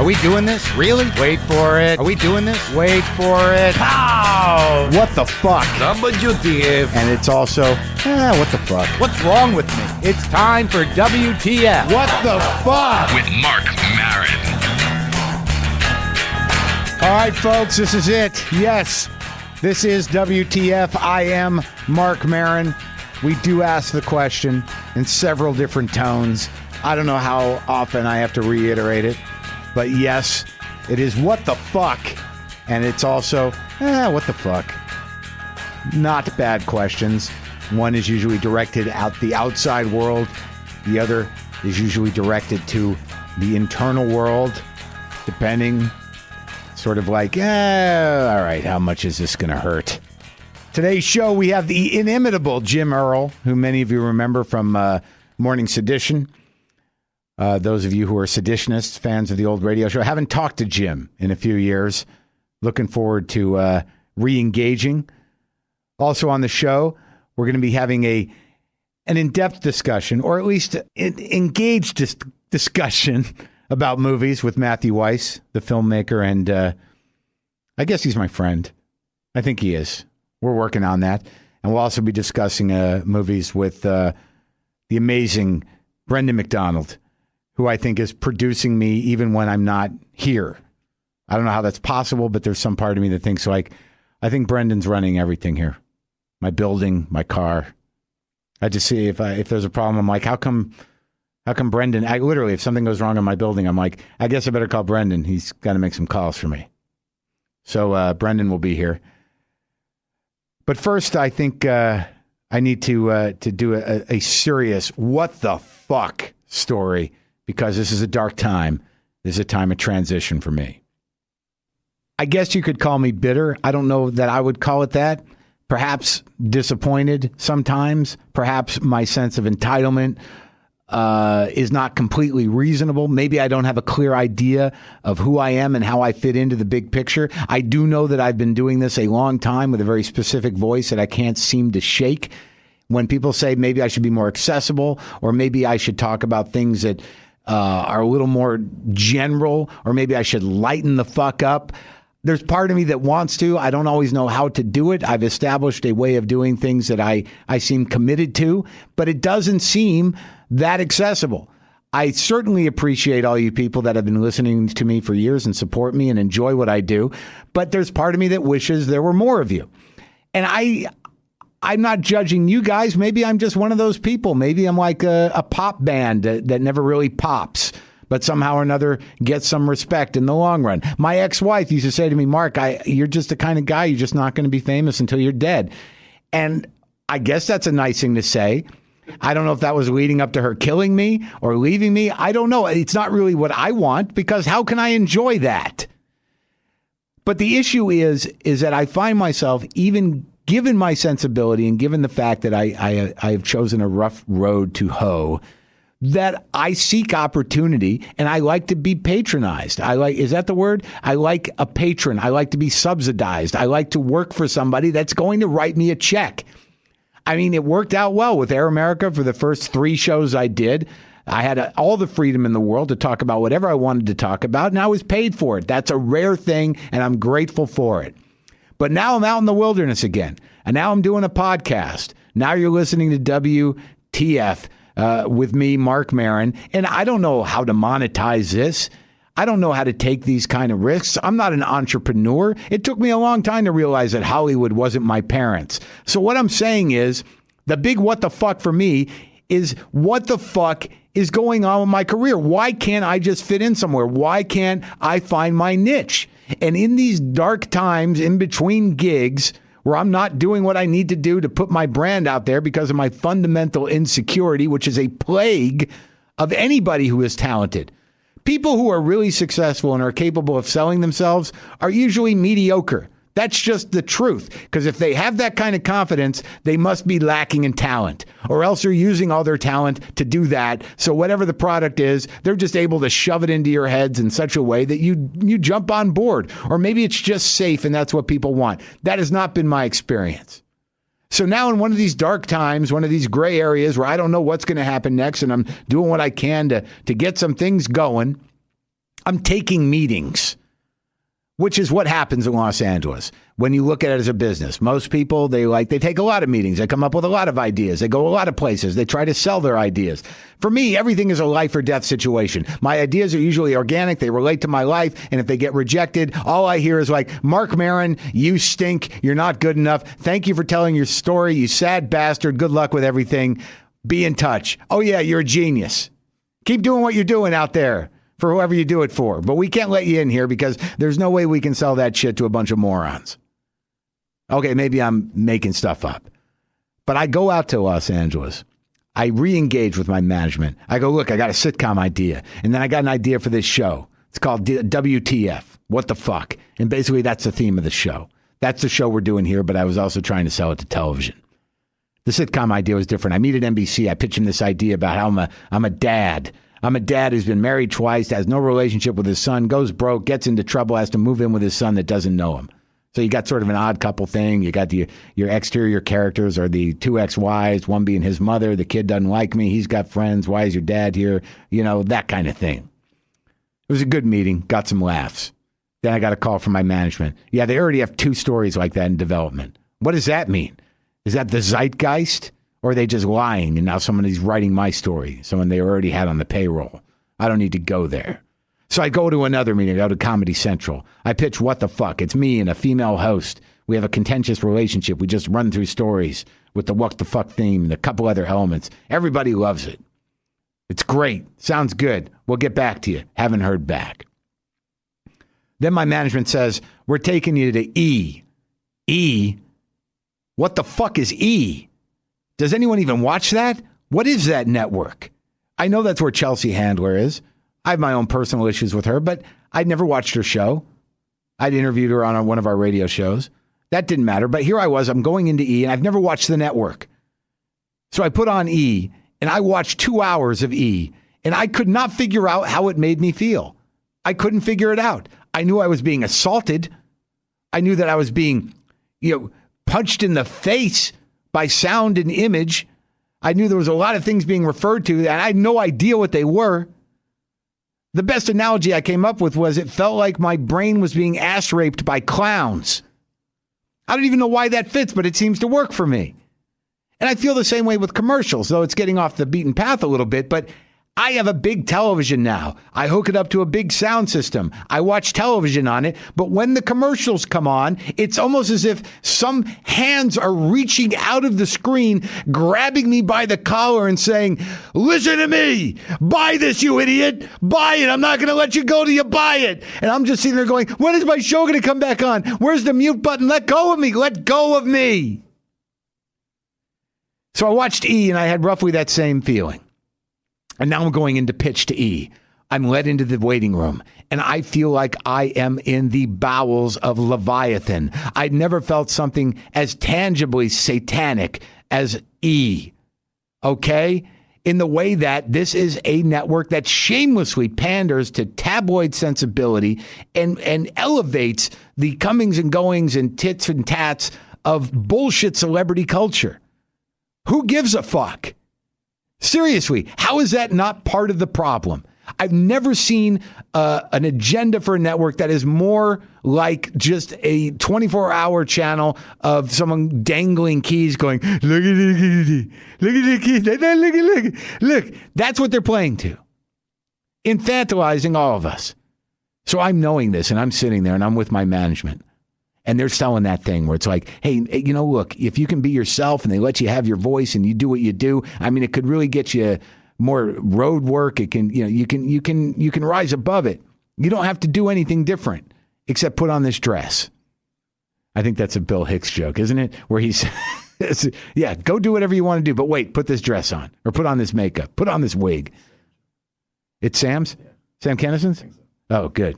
Are we doing this? Really? Wait for it. Are we doing this? Wait for it. Pow! What the fuck? WTF. And it's also, what the fuck? What's wrong with me? It's time for WTF. What the fuck? With Marc Maron. All right, folks, this is it. Yes, this is WTF. I am Marc Maron. We do ask the question in several different tones. I don't know how often I have to reiterate it, but yes, it is what the fuck, and it's also, what the fuck. Not bad questions. One is usually directed at the outside world. The other is usually directed to the internal world, depending, sort of like, all right, how much is this going to hurt? Today's show, we have the inimitable Jim Earl, who many of you remember from Morning Sedition. Those of you who are seditionists, fans of the old radio show, haven't talked to Jim in a few years. Looking forward to re-engaging. Also on the show, we're going to be having an in-depth discussion, or at least an engaged discussion about movies with Matthew Weiss, the filmmaker, and I guess he's my friend. I think he is. We're working on that. And we'll also be discussing movies with the amazing Brendan McDonald, who I think is producing me even when I'm not here. I don't know how that's possible, but there's some part of me that thinks like, I think Brendan's running everything here. My building, my car. I just see if there's a problem, I'm like, how come Brendan, literally, if something goes wrong in my building, I'm like, I guess I better call Brendan. He's got to make some calls for me. So Brendan will be here. But first, I think I need to do a serious what the fuck story, because this is a dark time. This is a time of transition for me. I guess you could call me bitter. I don't know that I would call it that. Perhaps disappointed sometimes. Perhaps my sense of entitlement is not completely reasonable. Maybe I don't have a clear idea of who I am and how I fit into the big picture. I do know that I've been doing this a long time with a very specific voice that I can't seem to shake. When people say maybe I should be more accessible, or maybe I should talk about things that are a little more general, or maybe I should lighten the fuck up, there's part of me that wants to. I don't always know how to do it. I've established a way of doing things that I seem committed to, but it doesn't seem that accessible. I certainly appreciate all you people that have been listening to me for years and support me and enjoy what I do, but there's part of me that wishes there were more of you. And I'm not judging you guys. Maybe I'm just one of those people. Maybe I'm like a pop band that never really pops, but somehow or another gets some respect in the long run. My ex-wife used to say to me, Mark, you're just the kind of guy, you're just not going to be famous until you're dead. And I guess that's a nice thing to say. I don't know if that was leading up to her killing me or leaving me. I don't know. It's not really what I want, because how can I enjoy that? But the issue is that I find myself, even given my sensibility and given the fact that I have chosen a rough road to hoe, that I seek opportunity and I like to be patronized. Is that the word? I like a patron. I like to be subsidized. I like to work for somebody that's going to write me a check. I mean, it worked out well with Air America for the first 3 shows I did. I had all the freedom in the world to talk about whatever I wanted to talk about, and I was paid for it. That's a rare thing, and I'm grateful for it. But now I'm out in the wilderness again, and now I'm doing a podcast. Now you're listening to WTF with me, Marc Maron, and I don't know how to monetize this. I don't know how to take these kind of risks. I'm not an entrepreneur. It took me a long time to realize that Hollywood wasn't my parents. So what I'm saying is, the big what the fuck for me is, what the fuck is going on with my career? Why can't I just fit in somewhere? Why can't I find my niche? And in these dark times in between gigs, where I'm not doing what I need to do to put my brand out there because of my fundamental insecurity, which is a plague of anybody who is talented. People who are really successful and are capable of selling themselves are usually mediocre. That's just the truth. Because if they have that kind of confidence, they must be lacking in talent, or else they're using all their talent to do that. So whatever the product is, they're just able to shove it into your heads in such a way that you jump on board. Or maybe it's just safe and that's what people want. That has not been my experience. So now in one of these dark times, one of these gray areas where I don't know what's going to happen next, and I'm doing what I can to get some things going, I'm taking meetings, which is what happens in Los Angeles. When you look at it as a business, most people, they take a lot of meetings. They come up with a lot of ideas. They go a lot of places. They try to sell their ideas. For me, everything is a life or death situation. My ideas are usually organic. They relate to my life. And if they get rejected, all I hear is like, Marc Maron, you stink. You're not good enough. Thank you for telling your story. You sad bastard. Good luck with everything. Be in touch. Oh yeah, you're a genius. Keep doing what you're doing out there for whoever you do it for. But we can't let you in here because there's no way we can sell that shit to a bunch of morons. Okay, maybe I'm making stuff up. But I go out to Los Angeles. I re-engage with my management. I go, look, I got a sitcom idea. And then I got an idea for this show. It's called WTF. What the fuck? And basically that's the theme of the show. That's the show we're doing here, but I was also trying to sell it to television. The sitcom idea was different. I meet at NBC. I pitch him this idea about how I'm a dad. I'm a dad who's been married twice, has no relationship with his son, goes broke, gets into trouble, has to move in with his son that doesn't know him. So you got sort of an odd couple thing. You got your exterior characters are the two ex-wives, one being his mother. The kid doesn't like me. He's got friends. Why is your dad here? You know, that kind of thing. It was a good meeting. Got some laughs. Then I got a call from my management. Yeah, they already have 2 stories like that in development. What does that mean? Is that the zeitgeist? Or are they just lying and now somebody's writing my story, someone they already had on the payroll? I don't need to go there. So I go to another meeting, I go to Comedy Central. I pitch What the Fuck. It's me and a female host. We have a contentious relationship. We just run through stories with the What the Fuck theme and a couple other elements. Everybody loves it. It's great. Sounds good. We'll get back to you. Haven't heard back. Then my management says, we're taking you to E. E? What the fuck is E? Does anyone even watch that? What is that network? I know that's where Chelsea Handler is. I have my own personal issues with her, but I'd never watched her show. I'd interviewed her on one of our radio shows. That didn't matter. But here I was. I'm going into E, and I've never watched the network. So I put on E, and I watched 2 hours of E, and I could not figure out how it made me feel. I couldn't figure it out. I knew I was being assaulted. I knew that I was being, punched in the face by sound and image. I knew there was a lot of things being referred to, and I had no idea what they were. The best analogy I came up with was it felt like my brain was being ass raped by clowns. I don't even know why that fits, but it seems to work for me. And I feel the same way with commercials, though it's getting off the beaten path a little bit, but I have a big television now. I hook it up to a big sound system. I watch television on it. But when the commercials come on, it's almost as if some hands are reaching out of the screen, grabbing me by the collar and saying, listen to me. Buy this, you idiot. Buy it. I'm not going to let you go till you buy it. And I'm just sitting there going, when is my show going to come back on? Where's the mute button? Let go of me. Let go of me. So I watched E and I had roughly that same feeling. And now I'm going into pitch to E. I'm led into the waiting room, and I feel like I am in the bowels of Leviathan. I'd never felt something as tangibly satanic as E. Okay? In the way that this is a network that shamelessly panders to tabloid sensibility and elevates the comings and goings and tits and tats of bullshit celebrity culture. Who gives a fuck? Seriously, how is that not part of the problem? I've never seen an agenda for a network that is more like just a 24-hour channel of someone dangling keys going, look at the keys, look. That's what they're playing to. Infantilizing all of us. So I'm knowing this, and I'm sitting there, and I'm with my management. And they're selling that thing where it's like, hey, look, if you can be yourself and they let you have your voice and you do what you do, I mean, it could really get you more road work. It can, you can rise above it. You don't have to do anything different except put on this dress. I think that's a Bill Hicks joke, isn't it? Where he says, yeah, go do whatever you want to do, but wait, put this dress on or put on this makeup, put on this wig. It's Sam's? Yeah. Sam Kinnison's? So. Oh, good.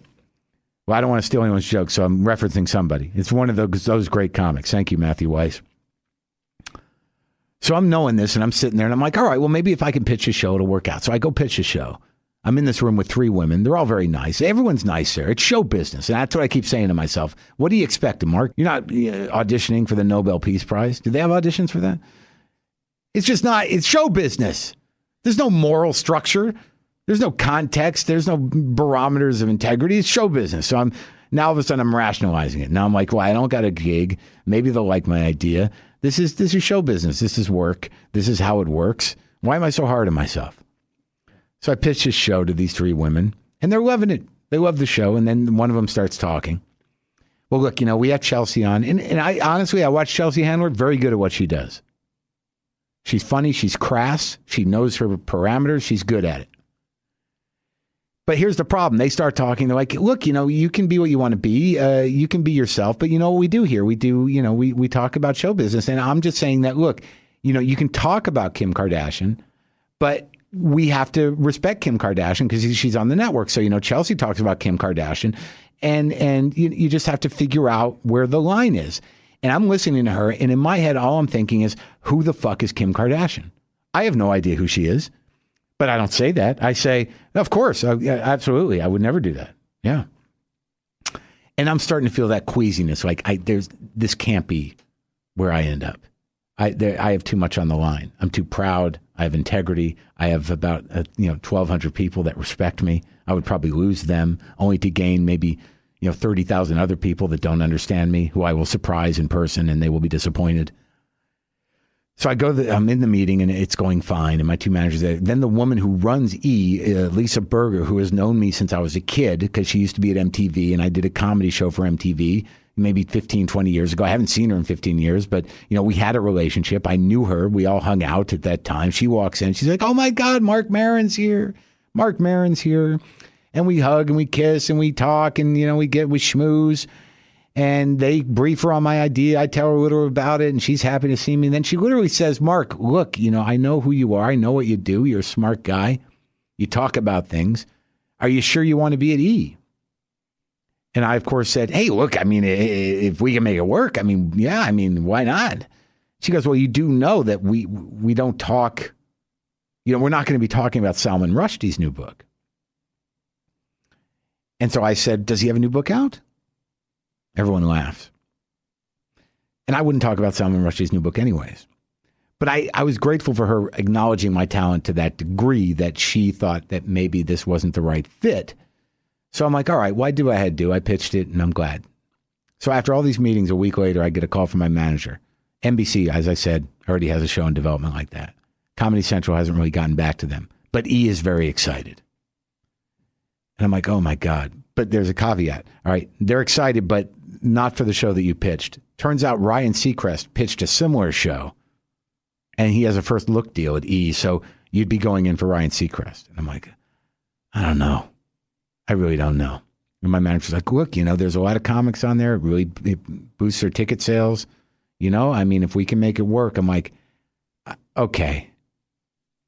Well, I don't want to steal anyone's joke, so I'm referencing somebody. It's one of those great comics. Thank you, Matthew Weiss. So I'm knowing this, and I'm sitting there, and I'm like, all right, well, maybe if I can pitch a show, it'll work out. So I go pitch a show. I'm in this room with 3 women. They're all very nice. Everyone's nice there. It's show business, and that's what I keep saying to myself. What do you expect, Mark? You're not auditioning for the Nobel Peace Prize. Do they have auditions for that? It's just not. It's show business. There's no moral structure. There's no context. There's no barometers of integrity. It's show business. So now all of a sudden I'm rationalizing it. Now I'm like, well, I don't got a gig. Maybe they'll like my idea. This is show business. This is work. This is how it works. Why am I so hard on myself? So I pitched this show to these 3 women, and they're loving it. They love the show, and then one of them starts talking. Well, look, we have Chelsea on, and I honestly, I watched Chelsea Handler, very good at what she does. She's funny. She's crass. She knows her parameters. She's good at it. But here's the problem. They start talking. They're like, look, you can be what you want to be. You can be yourself. But you know what we do here? We do, we talk about show business. And I'm just saying that, look, you can talk about Kim Kardashian, but we have to respect Kim Kardashian because she's on the network. So, Chelsea talks about Kim Kardashian and you just have to figure out where the line is. And I'm listening to her. And in my head, all I'm thinking is, who the fuck is Kim Kardashian? I have no idea who she is. But I don't say that. I say, of course, absolutely. I would never do that. Yeah. And I'm starting to feel that queasiness. Like this can't be where I end up. I have too much on the line. I'm too proud. I have integrity. I have about 1,200 people that respect me. I would probably lose them only to gain maybe 30,000 other people that don't understand me, who I will surprise in person, and they will be disappointed. So I'm in the meeting and it's going fine. And my 2 managers there. Then the woman who runs Lisa Berger, who has known me since I was a kid, because she used to be at MTV and I did a comedy show for MTV maybe 15, 20 years ago. I haven't seen her in 15 years, but we had a relationship. I knew her. We all hung out at that time. She walks in. She's like, oh my God, Marc Maron's here. Marc Maron's here. And we hug and we kiss and we talk and, we schmooze. And they brief her on my idea. I tell her a little about it, and she's happy to see me. And then she literally says, Marc, look, I know who you are. I know what you do. You're a smart guy. You talk about things. Are you sure you want to be at E? And I, of course, said, hey, look, if we can make it work, yeah, why not? She goes, well, you do know that we don't talk, we're not going to be talking about Salman Rushdie's new book. And so I said, does he have a new book out? Everyone laughs. And I wouldn't talk about Salman Rushdie's new book anyways. But I was grateful for her acknowledging my talent to that degree that she thought that maybe this wasn't the right fit. So I'm like, all right, why do I had to? I pitched it and I'm glad. So after all these meetings, a week later, I get a call from my manager. NBC, as I said, already has a show in development like that. Comedy Central hasn't really gotten back to them. But E is very excited. And I'm like, oh my God. But there's a caveat. All right, they're excited, but not for the show that you pitched. Turns out Ryan Seacrest pitched a similar show, and he has a first look deal at E, so you'd be going in for Ryan Seacrest. And I'm like, I don't know. I really don't know. And my manager's like, look, there's a lot of comics on there. It boosts their ticket sales. If we can make it work. I'm like, okay.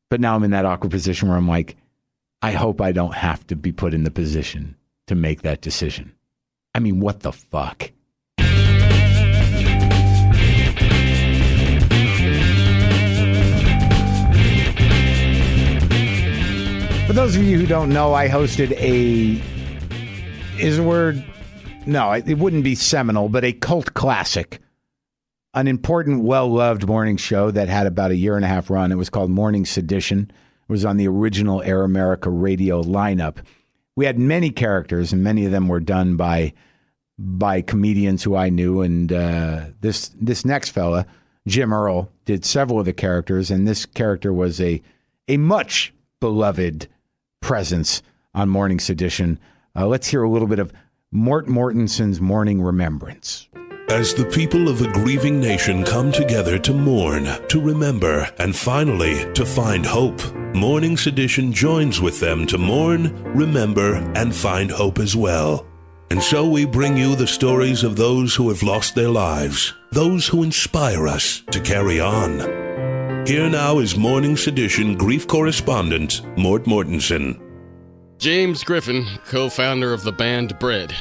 But now I'm in that awkward position where I'm like, I hope I don't have to be put in the position to make that decision. What the fuck? For those of you who don't know, I hosted is a word? No, it wouldn't be seminal, but a cult classic. An important, well-loved morning show that had about 1.5 year run. It was called Morning Sedition. It was on the original Air America radio lineup. We had many characters, and many of them were done by comedians who I knew. And this next fella, Jim Earl, did several of the characters, and this character was a much beloved presence on Morning Sedition. Let's hear a little bit of Mort Mortenson's Morning Remembrance. As the people of a grieving nation come together to mourn, to remember, and finally to find hope, Morning Sedition joins with them to mourn, remember, and find hope as well. And so we bring you the stories of those who have lost their lives, those who inspire us to carry on. Here now is Morning Sedition grief correspondent, Mort Mortenson. James Griffin, co-founder of the band Bread.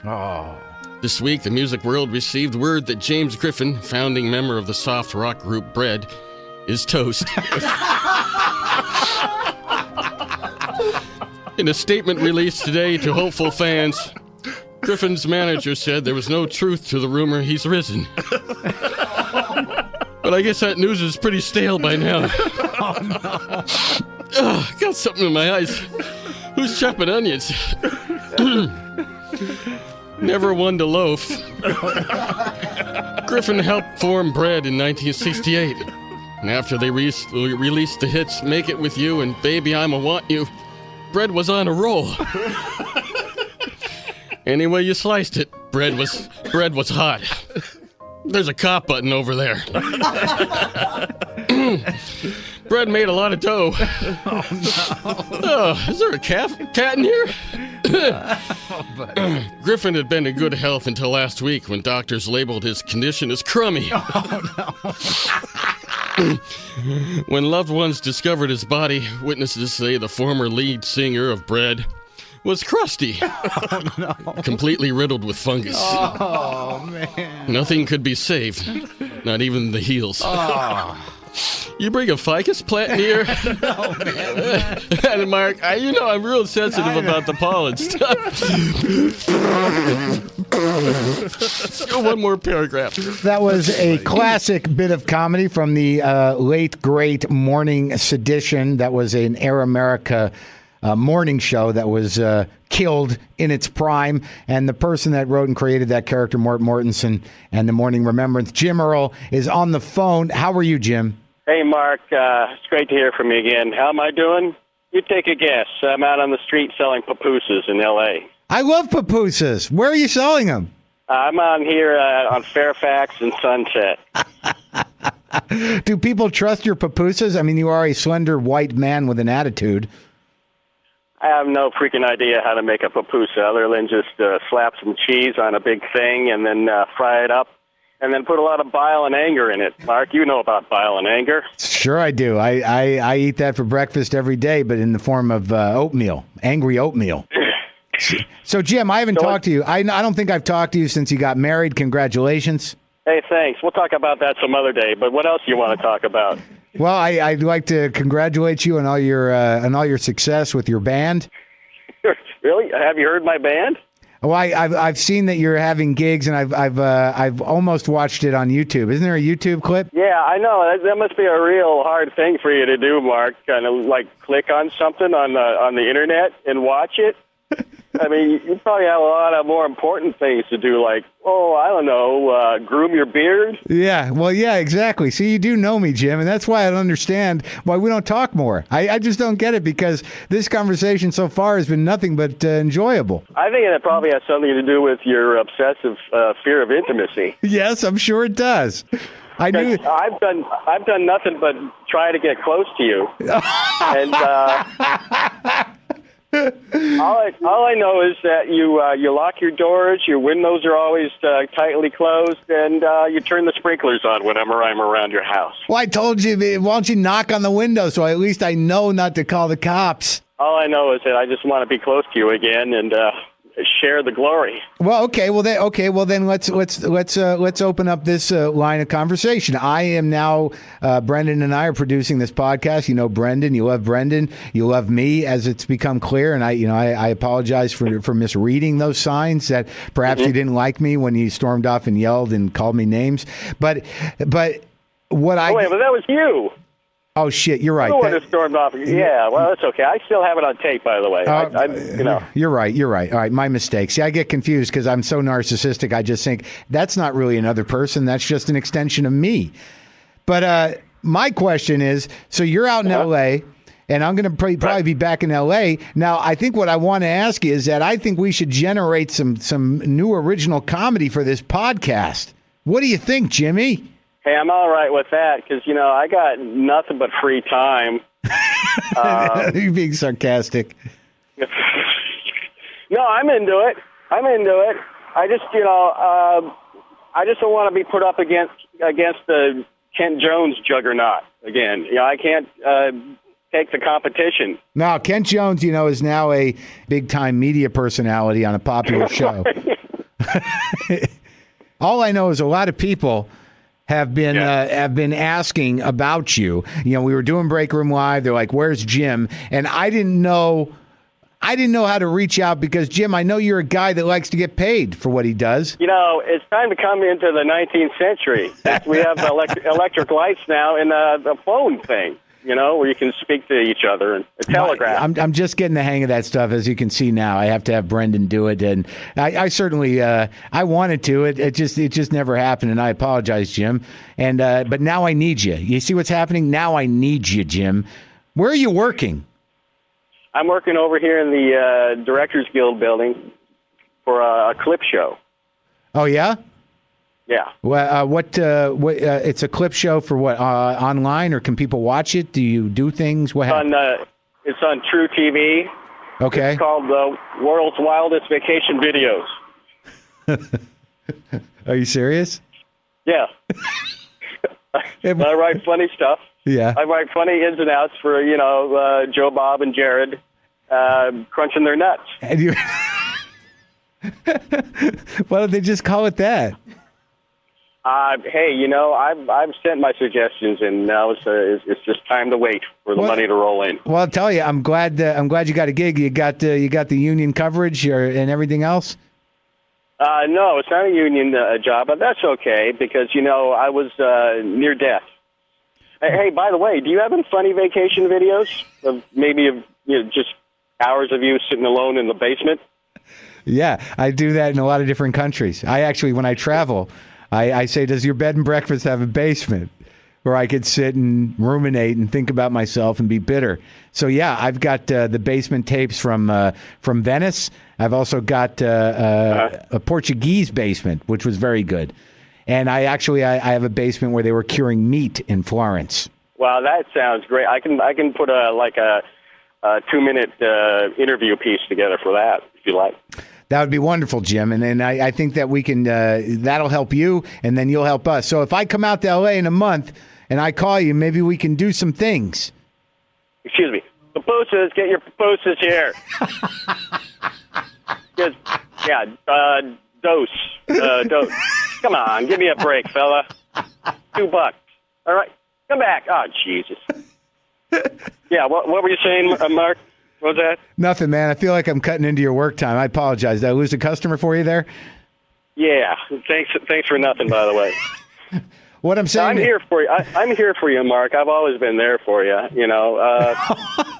Oh. This week, the music world received word that James Griffin, founding member of the soft rock group Bread, is toast. In a statement released today to hopeful fans, Griffin's manager said there was no truth to the rumor he's risen. But I guess that news is pretty stale by now. Oh, no. Got something in my eyes. Who's chopping onions? Never one to loaf. Griffin helped form Bread in 1968. And after they released the hits Make It With You and Baby I'ma Want You, Bread was on a roll. Any way you sliced it, bread was hot. There's a cop button over there. Bread made a lot of dough. Oh, is there a cat in here? Griffin had been in good health until last week when doctors labeled his condition as crummy. When loved ones discovered his body, witnesses say the former lead singer of Bread was crusty. Completely riddled with fungus. Oh, man. Nothing could be saved, not even the heels. Oh. You bring a ficus plant near? No, man. And Mark, I'm real sensitive about the pollen stuff. Let's go one more paragraph. That was a classic bit of comedy from the late, great Morning Sedition. That was an Air America morning show that was killed in its prime. And the person that wrote and created that character, Mort Mortensen, and the Morning Remembrance, Jim Earl, is on the phone. How are you, Jim? Hey, Mark. It's great to hear from you again. How am I doing? You take a guess. I'm out on the street selling pupusas in L.A. I love pupusas. Where are you selling them? I'm on here on Fairfax and Sunset. Do people trust your pupusas? I mean, you are a slender white man with an attitude. I have no freaking idea how to make a pupusa other than just slap some cheese on a big thing and then fry it up and then put a lot of bile and anger in it. Mark, you know about bile and anger. Sure I do. I eat that for breakfast every day, but in the form of oatmeal, angry oatmeal. So, Jim, I haven't talked to you. I don't think I've talked to you since you got married. Congratulations. Hey, thanks. We'll talk about that some other day, but what else do you want to talk about? Well, I'd like to congratulate you on all your success with your band. Really? Have you heard my band? Well, I've seen that you're having gigs, and I've almost watched it on YouTube. Isn't there a YouTube clip? Yeah, I know. That must be a real hard thing for you to do, Mark. Kind of like click on something on the internet and watch it. I mean, you probably have a lot of more important things to do, like, I don't know, groom your beard. Yeah, well, yeah, exactly. See, you do know me, Jim, and that's why I don't understand why we don't talk more. I just don't get it, because this conversation so far has been nothing but enjoyable. I think it probably has something to do with your obsessive fear of intimacy. Yes, I'm sure it does. I knew. I've done nothing but try to get close to you, and all I know is that you lock your doors, your windows are always tightly closed, and you turn the sprinklers on whenever I'm around your house. Well, I told you, why don't you knock on the window so at least I know not to call the cops. All I know is that I just want to be close to you again and share the glory. Well, okay. Well, then let's open up this line of conversation. I am now Brendan and I are producing this podcast. You know Brendan, you love Brendan, you love me, as it's become clear. And I apologize for misreading those signs that perhaps you didn't like me when you stormed off and yelled and called me names. But what I wait, but that was you. Oh, shit, you're right. You would have stormed off. Yeah, well, that's okay. I still have it on tape, by the way. You're right. All right, my mistake. See, I get confused because I'm so narcissistic. I just think that's not really another person. That's just an extension of me. But my question is, so you're out in L.A., and I'm going to probably be back in L.A. Now, I think what I want to ask you is that I think we should generate some new original comedy for this podcast. What do you think, Jimmy? Hey, I'm all right with that because, I got nothing but free time. You're being sarcastic. No, I'm into it. I just, I just don't want to be put up against the Kent Jones juggernaut again. I can't take the competition. No, Kent Jones, is now a big-time media personality on a popular show. All I know is a lot of people have been asking about you. We were doing Break Room Live. They're like, "Where's Jim?" And I didn't know how to reach out because, Jim, I know you're a guy that likes to get paid for what he does. It's time to come into the 19th century. We have electric lights now and the phone thing. where you can speak to each other, and a telegraph. I'm just getting the hang of that stuff, as you can see now. I have to have Brendan do it, and I certainly I wanted to. It just never happened, and I apologize, Jim. And but now I need you. You see what's happening? Now I need you, Jim. Where are you working? I'm working over here in the Directors Guild building for a clip show. Oh yeah. Yeah. Well, what? It's a clip show for what? Online, or can people watch it? Do you do things? What? It's on True TV. Okay. It's called the World's Wildest Vacation Videos. Are you serious? Yeah. I write funny stuff. Yeah. I write funny ins and outs for Joe, Bob, and Jared crunching their nuts. And you. Why don't they just call it that? Hey, I've sent my suggestions, and now it's just time to wait for the money to roll in. Well, I'll tell you, I'm glad you got a gig. You got the union coverage and everything else. No, it's not a union job, but that's okay because I was near death. Hey, by the way, do you have any funny vacation videos of just hours of you sitting alone in the basement? Yeah, I do that in a lot of different countries. I actually, when I travel, I say, does your bed and breakfast have a basement where I could sit and ruminate and think about myself and be bitter? So, yeah, I've got the basement tapes from Venice. I've also got a Portuguese basement, which was very good. And I have a basement where they were curing meat in Florence. Wow, that sounds great. I can put a 2-minute interview piece together for that, if you like. That would be wonderful, Jim. And then I think that we can, that'll help you, and then you'll help us. So if I come out to L.A. in a month and I call you, maybe we can do some things. Excuse me. Pupusas, get your pupusas here. Dose. Come on, give me a break, fella. $2. All right, come back. Oh, Jesus. Yeah, what were you saying, Mark? What was that? Nothing, man. I feel like I'm cutting into your work time. I apologize. Did I lose a customer for you there? Yeah. Thanks for nothing, by the way. What I'm saying... I'm here for you. I'm here for you, Mark. I've always been there for you,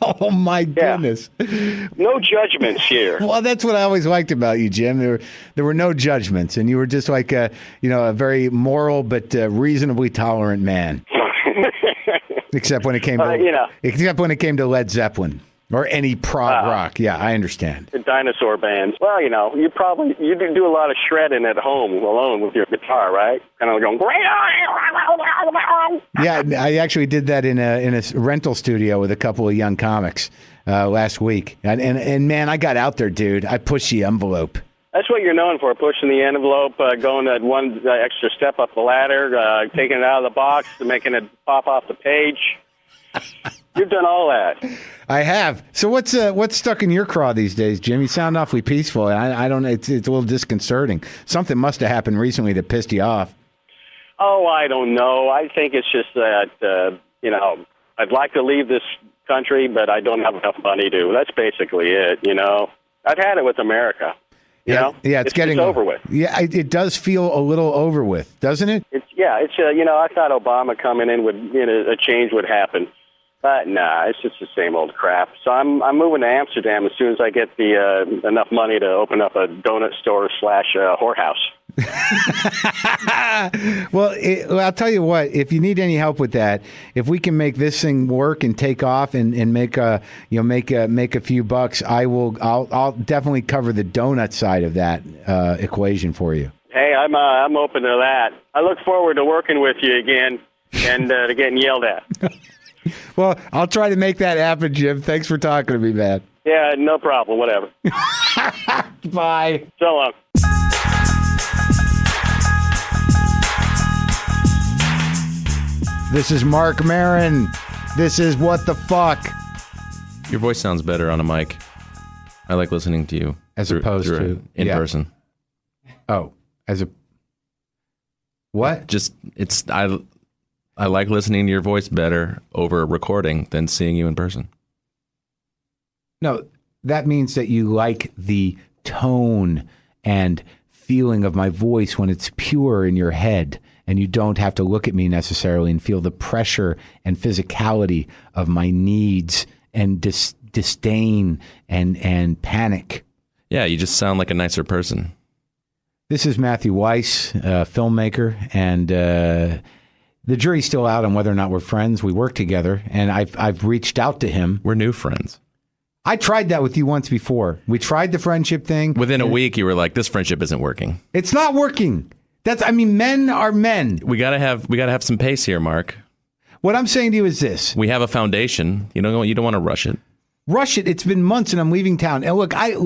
Oh, my goodness. Yeah. No judgments here. Well, that's what I always liked about you, Jim. There were no judgments, and you were just like a very moral but reasonably tolerant man. Except when it came to Led Zeppelin. Or any prog rock. Yeah, I understand. The dinosaur bands. Well, you do a lot of shredding at home alone with your guitar, right? Kind of going. Yeah, I actually did that in a rental studio with a couple of young comics last week. And man, I got out there, dude. I pushed the envelope. That's what you're known for, pushing the envelope, going that one extra step up the ladder, taking it out of the box, making it pop off the page. You've done all that. I have. So what's stuck in your craw these days, Jim? You sound awfully peaceful. I don't know. It's a little disconcerting. Something must have happened recently that pissed you off. Oh, I don't know. I think it's just that, I'd like to leave this country, but I don't have enough money to. That's basically it, I've had it with America. It's getting over with. Yeah, it does feel a little over with, doesn't it? I thought Obama coming in a change would happen. But nah, it's just the same old crap. So I'm moving to Amsterdam as soon as I get the enough money to open up a donut store / whorehouse. Well, I'll tell you what. If you need any help with that, if we can make this thing work and take off and make a few bucks, I'll definitely cover the donut side of that equation for you. Hey, I'm open to that. I look forward to working with you again and to getting yelled at. Well, I'll try to make that happen, Jim. Thanks for talking to me, man. Yeah, no problem. Whatever. Bye. So long. This is Marc Maron. This is What the Fuck. Your voice sounds better on a mic. I like listening to you as opposed to in person. Oh, what? I like listening to your voice better over recording than seeing you in person. No, that means that you like the tone and feeling of my voice when it's pure in your head and you don't have to look at me necessarily and feel the pressure and physicality of my needs and disdain and panic. Yeah, you just sound like a nicer person. This is Matthew Weiss, filmmaker, and the jury's still out on whether or not we're friends. We work together, and I've reached out to him. We're new friends. I tried that with you once before. We tried the friendship thing. Within a week, you were like, "This friendship isn't working." It's not working. Men are men. We gotta have some pace here, Mark. What I'm saying to you is this: we have a foundation. You don't want to rush it. Rush it. It's been months, and I'm leaving town. And look, I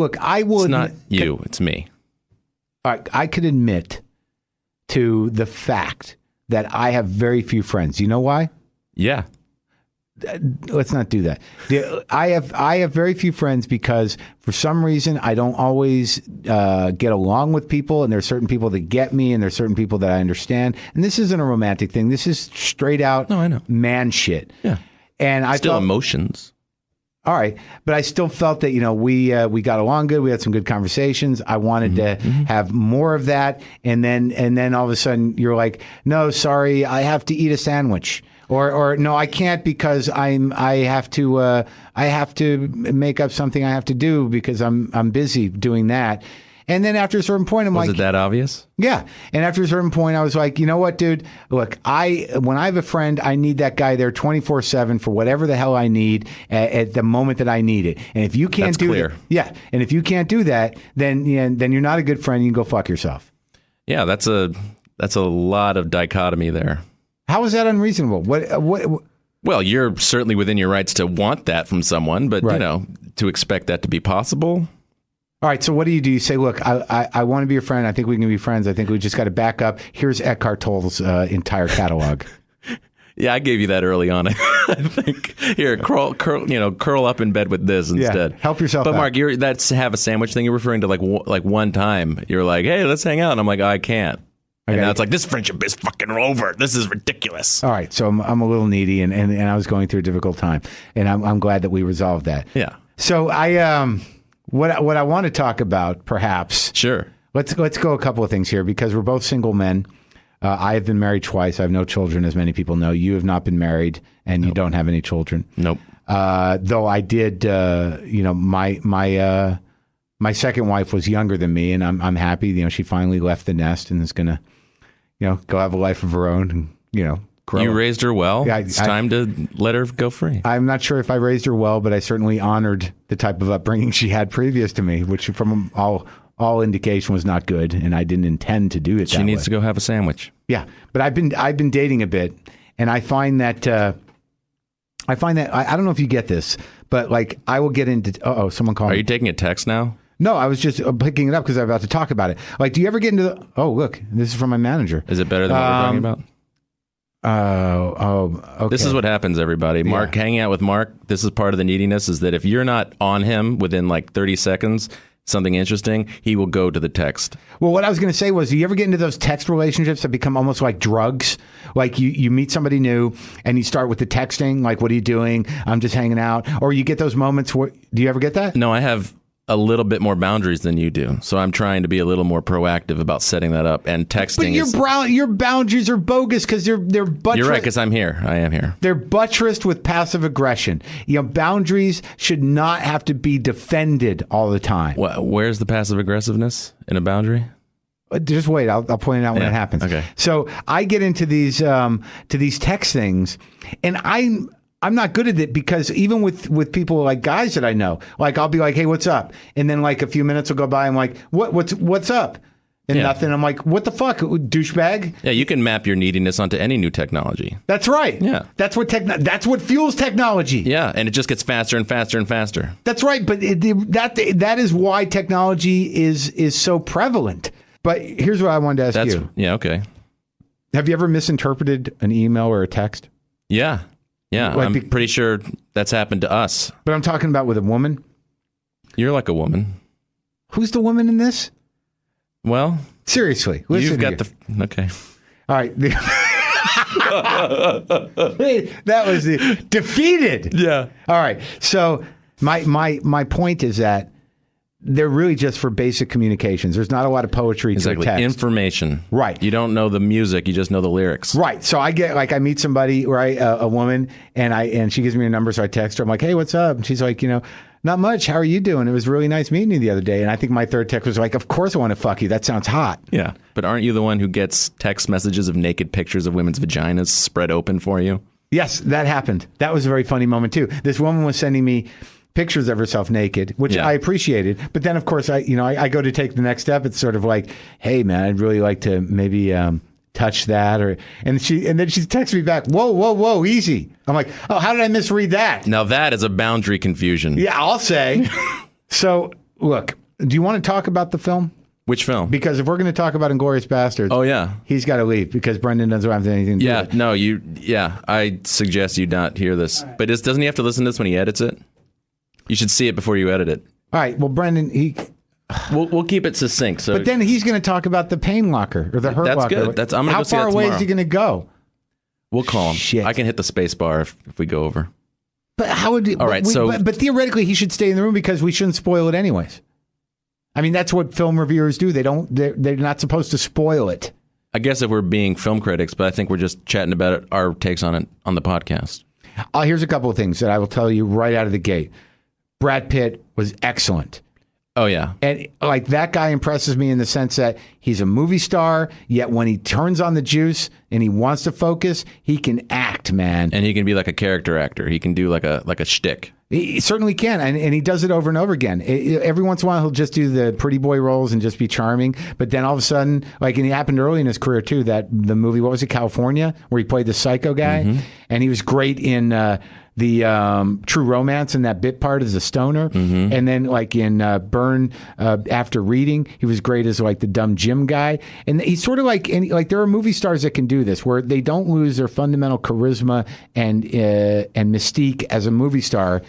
will. It's not you. It's me. All right, I could admit to the fact that I have very few friends. You know why? Yeah. Let's not do that. I have very few friends because for some reason I don't always get along with people, and there's certain people that get me, and there's certain people that I understand. And this isn't a romantic thing. This is straight out man shit. Yeah. And I still felt, emotions. All right, but I still felt that we got along good. We had some good conversations. I wanted to have more of that, and then all of a sudden you're like, no, sorry, I have to eat a sandwich. Or no, I can't because I have to make up something I have to do because I'm busy doing that. And then after a certain point, I'm like, was it that obvious? Yeah. And after a certain point, I was like, you know what, dude? Look, when I have a friend, I need that guy there 24/7 for whatever the hell I need at the moment that I need it. And if you can't do that, and if you can't do that, then you're not a good friend. You can go fuck yourself. Yeah, that's a lot of dichotomy there. How is that unreasonable? What? Well, you're certainly within your rights to want that from someone, but to expect that to be possible. All right. So what do? You say, look, I want to be your friend. I think we can be friends. I think we just got to back up. Here's Eckhart Tolle's entire catalog. Yeah, I gave you that early on. I think here, curl up in bed with this instead. Yeah, help yourself. But out. Mark, that's have a sandwich thing. You're referring to like one time. You're like, hey, let's hang out, and I'm like, I can't. And now it's like, this friendship is fucking over. This is ridiculous. All right. So I'm a little needy, and I was going through a difficult time, and I'm glad that we resolved that. Yeah. So what I want to talk about, perhaps. Sure. Let's go a couple of things here because we're both single men. I have been married twice. I have no children, as many people know. You have not been married, and you don't have any children. Nope. Though I did, my second wife was younger than me, and I'm happy. She finally left the nest and is gonna, go have a life of her own, and grow. You raised her well. Yeah, it's time to let her go free. I'm not sure if I raised her well, but I certainly honored the type of upbringing she had previous to me, which from all indication was not good, and I didn't intend to do it. She needs to go have a sandwich. Yeah, but I've been dating a bit, and I find that I don't know if you get this, but like I will get into someone called. Are you taking a text now? No, I was just picking it up because I'm about to talk about it. Like, do you ever get into the? Oh, look, this is from my manager. Is it better than what we're talking about? Okay. This is what happens, everybody. Mark, hanging out with Mark, this is part of the neediness, is that if you're not on him within like 30 seconds, something interesting, he will go to the text. Well, what I was going to say was, do you ever get into those text relationships that become almost like drugs? Like you meet somebody new and you start with the texting, like, what are you doing? I'm just hanging out. Or you get those moments where, do you ever get that? No, I have a little bit more boundaries than you do. So I'm trying to be a little more proactive about setting that up. And texting But your boundaries are bogus because they're buttressed. You're right, because I'm here. I am here. They're buttressed with passive aggression. Boundaries should not have to be defended all the time. Where's the passive aggressiveness in a boundary? Just wait. I'll point it out when it happens. Okay. So I get into these text things, and I'm not good at it because even with people like guys that I know, like I'll be like, hey, what's up? And then like a few minutes will go by. I'm like, what's up? And nothing. I'm like, what the fuck, douchebag? Yeah, you can map your neediness onto any new technology. That's right. Yeah. That's what fuels technology. Yeah, and it just gets faster and faster and faster. That's right. But that is why technology is so prevalent. But here's what I wanted to ask you. Yeah, okay. Have you ever misinterpreted an email or a text? Yeah. Yeah, I'm pretty sure that's happened to us. But I'm talking about with a woman. You're like a woman. Who's the woman in this? Well, seriously, listen. You've got okay. All right. That was defeated. Yeah. All right. So my point is that they're really just for basic communications. There's not a lot of poetry to Exactly. text. Information. Right. You don't know the music. You just know the lyrics. Right. So I get I meet somebody, right, a woman, and she gives me a number, so I text her. I'm like, hey, what's up? And she's like, not much. How are you doing? It was really nice meeting you the other day. And I think my third text was like, of course I want to fuck you. That sounds hot. Yeah. But aren't you the one who gets text messages of naked pictures of women's vaginas spread open for you? Yes, that happened. That was a very funny moment too. This woman was sending me pictures of herself naked, which I appreciated. But then, of course, I go to take the next step. It's sort of like, hey, man, I'd really like to maybe touch that, and then she texts me back, whoa, easy. I'm like, oh, how did I misread that? Now that is a boundary confusion. Yeah, I'll say. So, look, do you want to talk about the film? Which film? Because if we're going to talk about Inglourious Basterds, oh yeah, he's got to leave because Brendan doesn't have anything to do with it. I suggest you not hear this. But doesn't he have to listen to this when he edits it? You should see it before you edit it. All right. Well, Brendan, we'll keep it succinct. So, but then he's going to talk about the pain locker or the hurt locker. That's good. I'm going to How go see that far away tomorrow. is he going to go? We'll call him. Shit. I can hit the space bar if we go over. But how would? All right. But theoretically, he should stay in the room because we shouldn't spoil it anyways. I mean, that's what film reviewers do. They're not supposed to spoil it. I guess if we're being film critics, but I think we're just chatting about it, our takes on it on the podcast. Here's a couple of things that I will tell you right out of the gate. Brad Pitt was excellent. Oh, yeah. And like that guy impresses me in the sense that he's a movie star, yet when he turns on the juice and he wants to focus, he can act, man. And he can be like a character actor. He can do like a shtick. He certainly can, and he does it over and over again. Every once in a while, he'll just do the pretty boy roles and just be charming. But then all of a sudden, and it happened early in his career too, that the movie, what was it, California, where he played the psycho guy, and he was great in the True Romance and that bit part as a stoner, and then like in Burn After Reading, he was great as like the dumb Jim guy. And he's sort of like there are movie stars that can do this, where they don't lose their fundamental charisma and mystique as a movie star.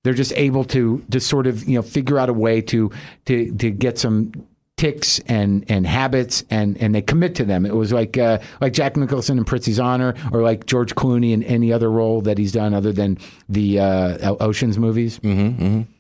They're just able to sort of figure out a way to get some ticks and habits and they commit to them. It was like Jack Nicholson in Prizzi's Honor, or like George Clooney in any other role that he's done other than the Ocean's movies.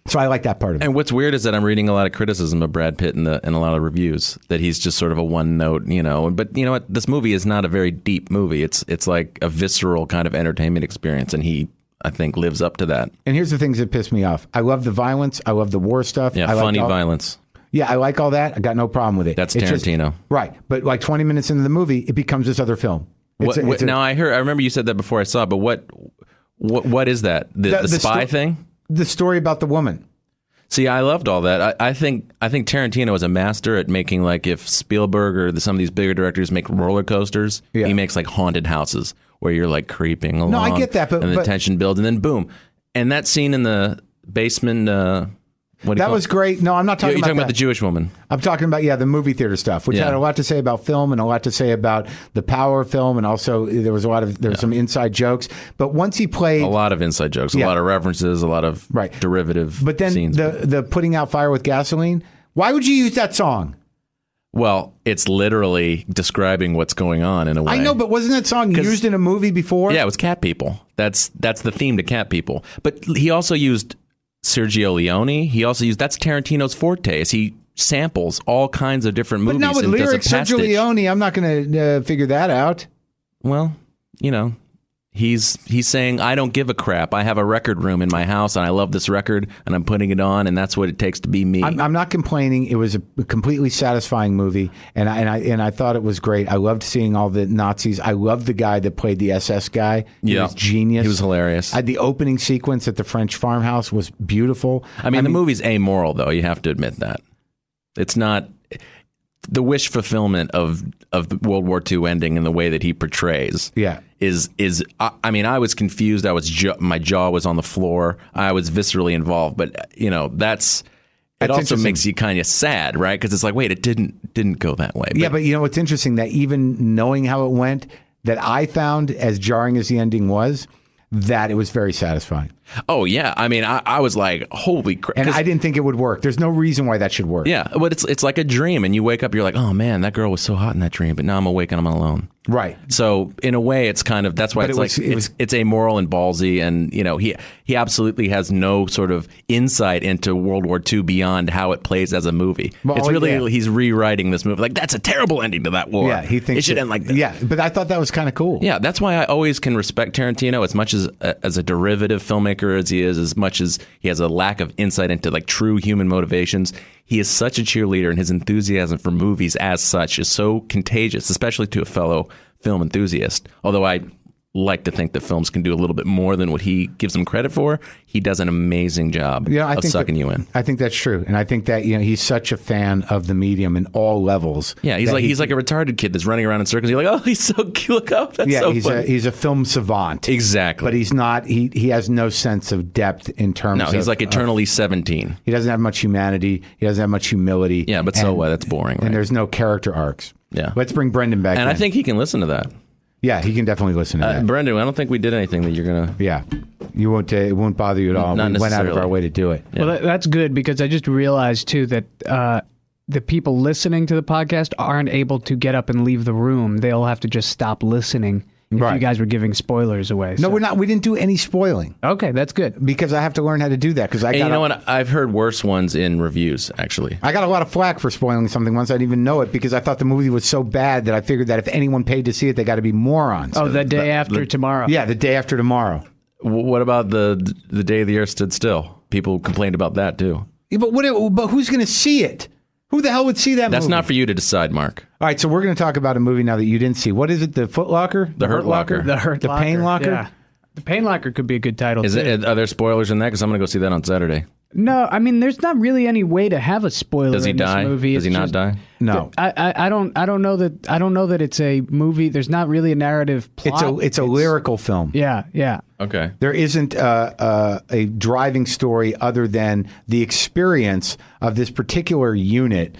So I like that part of it. And what's weird is that I'm reading a lot of criticism of Brad Pitt in a lot of reviews, that he's just sort of a one note, But you know what? This movie is not a very deep movie. It's like a visceral kind of entertainment experience, and he, I think, lives up to that. And here's the things that piss me off. I love the violence. I love the war stuff. Yeah, funny violence. Yeah, I like all that. I got no problem with it. That's Tarantino. Right. But like 20 minutes into the movie, it becomes this other film. Now, I remember you said that before I saw it, but what is that? The spy thing? The story about the woman. See, I loved all that. I think Tarantino is a master at making, like, if Spielberg or some of these bigger directors make roller coasters, he makes like haunted houses where you're like creeping along. No, I get that, but the tension builds, and then boom, and that scene in the basement. That was great. No, I'm not talking about that. You're talking about the Jewish woman. I'm talking about, the movie theater stuff, which had a lot to say about film and a lot to say about the power of film. And also there was some inside jokes. But once he played... A lot of inside jokes, a lot of references, a lot of derivative scenes. But then the putting out fire with gasoline, why would you use that song? Well, it's literally describing what's going on in a way. I know, but wasn't that song used in a movie before? Yeah, it was Cat People. That's the theme to Cat People. But he also used Sergio Leone. He also used, that's Tarantino's forte, is he samples all kinds of different movies. But not with lyrics. Sergio Leone, I'm not going to figure that out. Well, he's saying, I don't give a crap. I have a record room in my house, and I love this record, and I'm putting it on, and that's what it takes to be me. I'm not complaining. It was a completely satisfying movie, and I thought it was great. I loved seeing all the Nazis. I loved the guy that played the SS guy. He was genius. He was hilarious. The opening sequence at the French farmhouse was beautiful. I mean, the movie's amoral, though. You have to admit that. It's not... The wish fulfillment of World War II ending in the way that he portrays is I was confused. My jaw was on the floor. I was viscerally involved. But that's also makes you kind of sad, right? Because it's like, wait, it didn't go that way. But what's interesting, that even knowing how it went, that I found, as jarring as the ending was, that it was very satisfying. Oh, yeah. I mean, I was like, holy crap. And I didn't think it would work. There's no reason why that should work. Yeah, but it's like a dream, and you wake up, you're like, oh man, that girl was so hot in that dream, but now I'm awake and I'm alone. Right. So in a way, it's kind of, that's why it's amoral and ballsy, and he absolutely has no sort of insight into World War II beyond how it plays as a movie. Well, it's really he's rewriting this movie. Like, that's a terrible ending to that war. Yeah, he thinks it should end like that. Yeah, but I thought that was kind of cool. Yeah, that's why I always can respect Tarantino as much as a derivative filmmaker as he is, as much as he has a lack of insight into like true human motivations. He is such a cheerleader, and his enthusiasm for movies as such is so contagious, especially to a fellow film enthusiast. Although I like to think that films can do a little bit more than what he gives them credit for. He does an amazing job of sucking you in. I think that's true, and I think that he's such a fan of the medium in all levels. Yeah, he's like a retarded kid that's running around in circles. You're like, oh, he's so cute. Look up. That's so funny. He's a film savant. Exactly. But he's not. He has no sense of depth in terms. No, he's like eternally 17. He doesn't have much humanity. He doesn't have much humility. Yeah, but so what? That's boring. Right? And there's no character arcs. Yeah. Let's bring Brendan back. And I think he can listen to that. Yeah, he can definitely listen to that. Brendan, I don't think we did anything that you're gonna. Yeah, you won't. It won't bother you at all. Not we went out of our way to do it. Yeah. Well, that's good, because I just realized too that the people listening to the podcast aren't able to get up and leave the room. They'll have to just stop listening. If you guys were giving spoilers away. No, we're not. We didn't do any spoiling. Okay, that's good. Because I have to learn how to do that. Because you know what? I've heard worse ones in reviews, actually. I got a lot of flack for spoiling something once I didn't even know it, because I thought the movie was so bad that I figured that if anyone paid to see it, they got to be morons. Oh, the day after tomorrow. Yeah, the day after tomorrow. What about the day the earth stood still? People complained about that too. Yeah, but who's going to see it? Who the hell would see that movie? That's not for you to decide, Mark. All right, so we're going to talk about a movie now that you didn't see. What is it? The Foot Locker? The Hurt Locker? The Hurt Locker. The Pain Locker? Yeah. The Pain Locker could be a good title, too. Are there spoilers in that? Because I'm going to go see that on Saturday. No, I mean, there's not really any way to have a spoiler in this movie. Does he not die? No. I don't know that it's a movie. There's not really a narrative plot. It's a lyrical film. Yeah. Okay. There isn't a driving story other than the experience of this particular unit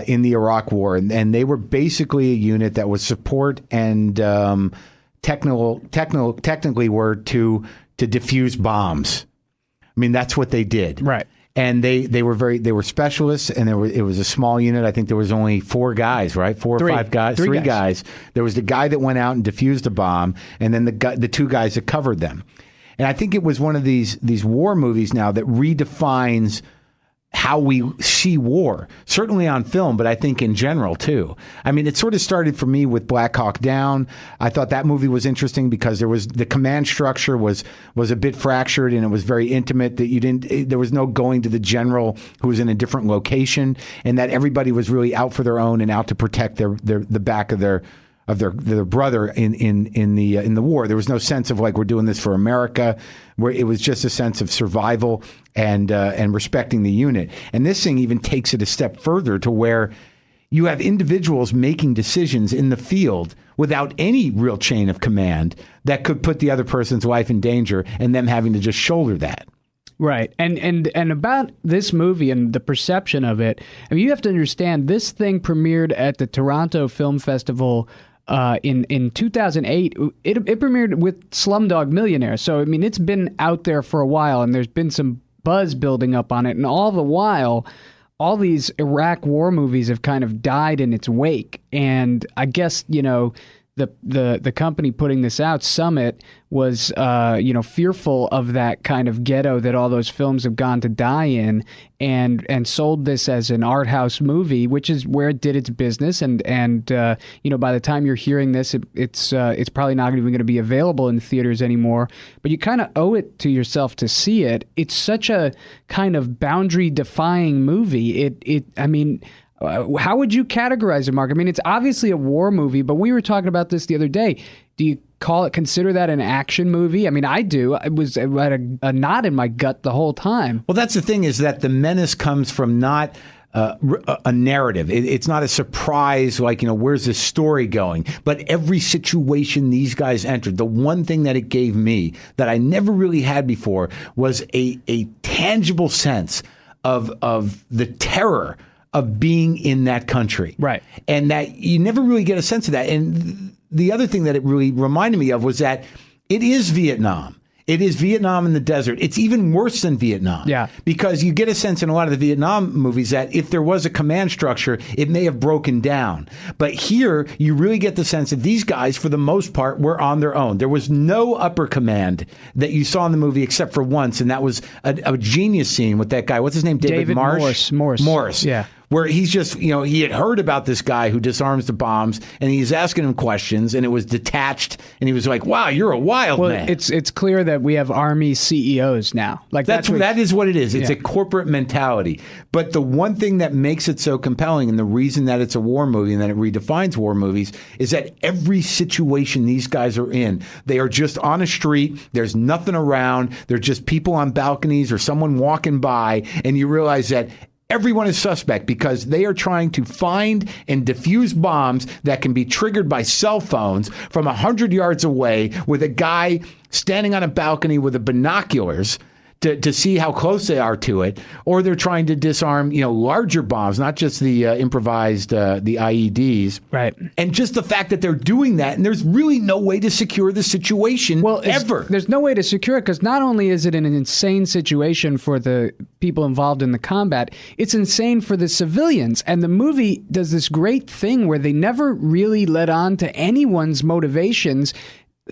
in the Iraq War, and they were basically a unit that was support and technically were to defuse bombs. I mean, that's what they did. Right. And they were specialists, and it was a small unit. I think there was only 4 guys, right? 4 or 5 guys, 3 guys. There was the guy that went out and defused a bomb, and then the 2 guys that covered them. And I think it was one of these war movies now that redefines how we see war, certainly on film, but I think in general too. I mean, it sort of started for me with Black Hawk Down. I thought that movie was interesting because the command structure was a bit fractured, and it was very intimate, that there was no going to the general who was in a different location, and that everybody was really out for their own and out to protect the back of their brother in the war. There was no sense of like, we're doing this for America, where it was just a sense of survival and respecting the unit. And this thing even takes it a step further to where you have individuals making decisions in the field without any real chain of command that could put the other person's life in danger, and them having to just shoulder that. Right. And about this movie and the perception of it, I mean, you have to understand, this thing premiered at the Toronto Film Festival in 2008. It premiered with Slumdog Millionaire. So, I mean, it's been out there for a while, and there's been some buzz building up on it. And all the while, all these Iraq war movies have kind of died in its wake. And I guess, the company putting this out, Summit, was fearful of that kind of ghetto that all those films have gone to die in, and sold this as an art house movie, which is where it did its business. And by the time you're hearing this, it's probably not even going to be available in theaters anymore. But you kind of owe it to yourself to see it. It's such a kind of boundary defying movie. How would you categorize it, Mark? I mean, it's obviously a war movie, but we were talking about this the other day. Do you consider that an action movie? I mean, I do. I had a knot in my gut the whole time. Well, that's the thing, is that the menace comes from not a narrative. It's not a surprise, like, where's this story going? But every situation these guys entered, the one thing that it gave me that I never really had before was a tangible sense of the terror of being in that country. Right. And that you never really get a sense of that. And the other thing that it really reminded me of was that it is Vietnam. It is Vietnam in the desert. It's even worse than Vietnam. Yeah. Because you get a sense in a lot of the Vietnam movies that if there was a command structure, it may have broken down. But here, you really get the sense that these guys, for the most part, were on their own. There was no upper command that you saw in the movie except for once, and that was a genius scene with that guy. What's his name? David Marsh? Morse. Yeah. Where he's just, he had heard about this guy who disarms the bombs, and he's asking him questions, and it was detached, and he was like, "Wow, you're a wild man." It's clear that we have Army CEOs now. Like that is what it is. It's a corporate mentality. But the one thing that makes it so compelling, and the reason that it's a war movie and that it redefines war movies, is that every situation these guys are in, they are just on a street. There's nothing around. They're just people on balconies or someone walking by, and you realize that everyone is suspect because they are trying to find and defuse bombs that can be triggered by cell phones from 100 yards away with a guy standing on a balcony with the binoculars to see how close they are to it, or they're trying to disarm, larger bombs, not just the improvised, the IEDs. Right. And just the fact that they're doing that, and there's really no way to secure the situation ever. There's no way to secure it because not only is it an insane situation for the people involved in the combat, it's insane for the civilians. And the movie does this great thing where they never really let on to anyone's motivations.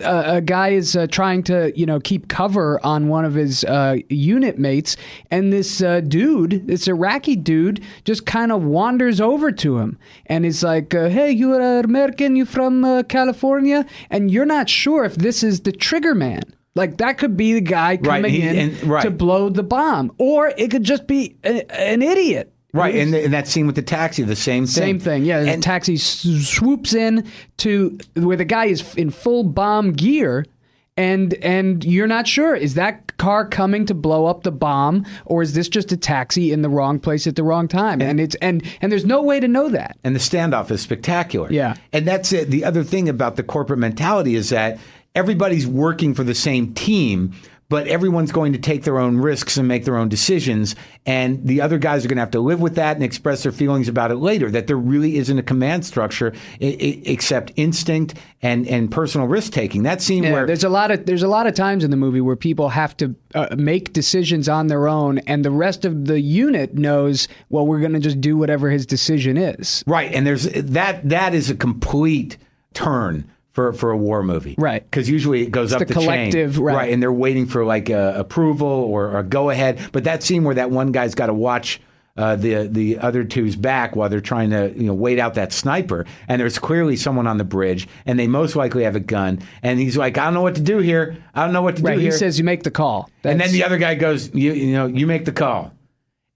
A guy is trying to, keep cover on one of his unit mates, and this this Iraqi dude, just kind of wanders over to him and is like, "Hey, you are American? You from California?" And you're not sure if this is the trigger man. Like, that could be the guy coming in to blow the bomb, or it could just be an idiot. Right, and that scene with the taxi, the same thing. Same thing, yeah. The taxi swoops in to where the guy is in full bomb gear, and you're not sure, is that car coming to blow up the bomb, or is this just a taxi in the wrong place at the wrong time? And there's no way to know that. And the standoff is spectacular. Yeah. And that's it. The other thing about the corporate mentality is that everybody's working for the same team, but everyone's going to take their own risks and make their own decisions. And the other guys are going to have to live with that and express their feelings about it later, that there really isn't a command structure except instinct and personal risk taking. That scene where there's a lot of times in the movie where people have to make decisions on their own, and the rest of the unit knows, well, we're going to just do whatever his decision is. Right. And there's that is a complete turn for a war movie. Right. Because usually it goes up the collective, chain. right. And they're waiting for like approval or a go-ahead. But that scene where that one guy's got to watch the other two's back while they're trying to wait out that sniper, and there's clearly someone on the bridge, and they most likely have a gun, and he's like, I don't know what to do here. I don't know what to do here. He says, you make the call. And then the other guy goes, you make the call.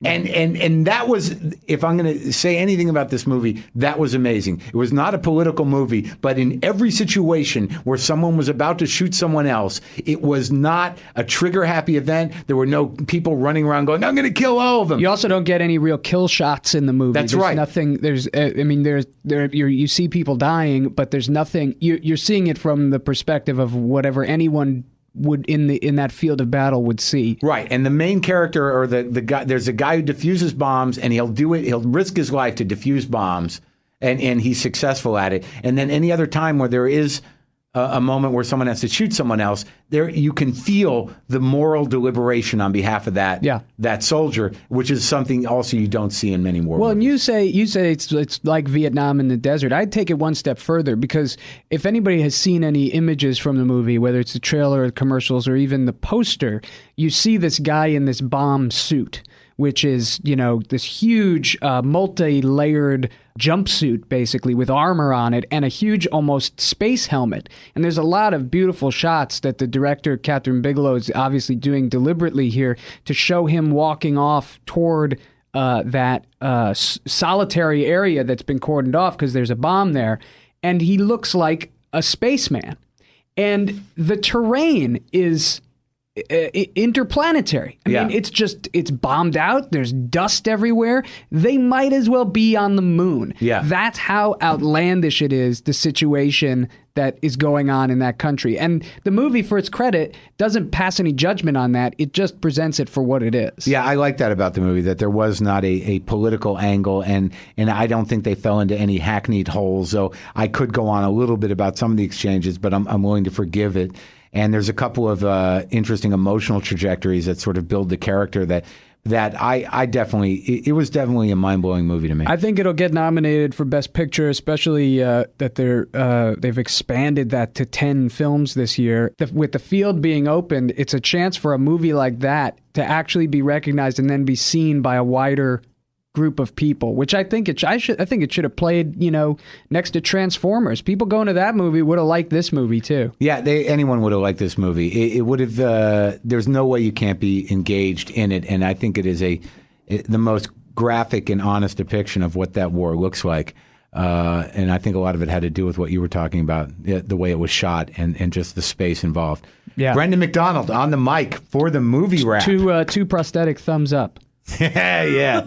And that was, if I'm going to say anything about this movie, that was amazing. It was not a political movie, but in every situation where someone was about to shoot someone else, it was not a trigger-happy event. There were no people running around going, I'm going to kill all of them. You also don't get any real kill shots in the movie. That's right. Nothing. You see people dying, but there's nothing. You're seeing it from the perspective of whatever anyone would in that field of battle would see. Right. And the main character, or the guy, there's a guy who defuses bombs, and he'll risk his life to defuse bombs, and he's successful at it. And then any other time where there is a moment where someone has to shoot someone else, there you can feel the moral deliberation on behalf of that soldier, which is something also you don't see in many war movies. And you say it's like Vietnam in the desert. I'd take it one step further, because if anybody has seen any images from the movie, whether it's the trailer or the commercials or even the poster, you see this guy in this bomb suit, which is, this huge multi-layered jumpsuit, basically, with armor on it and a huge almost space helmet. And there's a lot of beautiful shots that the director, Catherine Bigelow, is obviously doing deliberately here to show him walking off toward that solitary area that's been cordoned off because there's a bomb there. And he looks like a spaceman. And the terrain is interplanetary. I mean, it's bombed out. There's dust everywhere. They might as well be on the moon. Yeah. That's how outlandish it is, the situation that is going on in that country. And the movie, for its credit, doesn't pass any judgment on that. It just presents it for what it is. Yeah, I like that about the movie, that there was not a political angle, and I don't think they fell into any hackneyed holes. So I could go on a little bit about some of the exchanges, but I'm willing to forgive it. And there's a couple of interesting emotional trajectories that sort of build the character that I definitely, it was definitely a mind-blowing movie to me. I think it'll get nominated for Best Picture, especially that they've expanded that to 10 films this year. With the field being opened, it's a chance for a movie like that to actually be recognized and then be seen by a wider group of people, which I think it should have played, next to Transformers. People going to that movie would have liked this movie too. Yeah, anyone would have liked this movie. It would have. There's no way you can't be engaged in it, and I think it is the most graphic and honest depiction of what that war looks like. And I think a lot of it had to do with what you were talking about, the way it was shot and just the space involved. Yeah, Brendan McDonald on the mic for the movie wrap. Two prosthetic thumbs up. Yeah.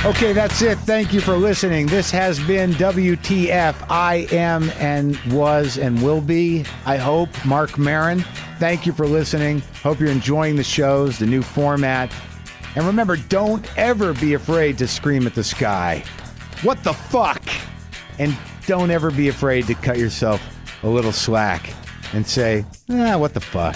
Okay, that's it. Thank you for listening. This has been WTF. I am and was and will be, I hope, Marc Maron. Thank you for listening. Hope you're enjoying the shows, the new format. And remember, don't ever be afraid to scream at the sky. What the fuck? And don't ever be afraid to cut yourself a little slack and say, what the fuck?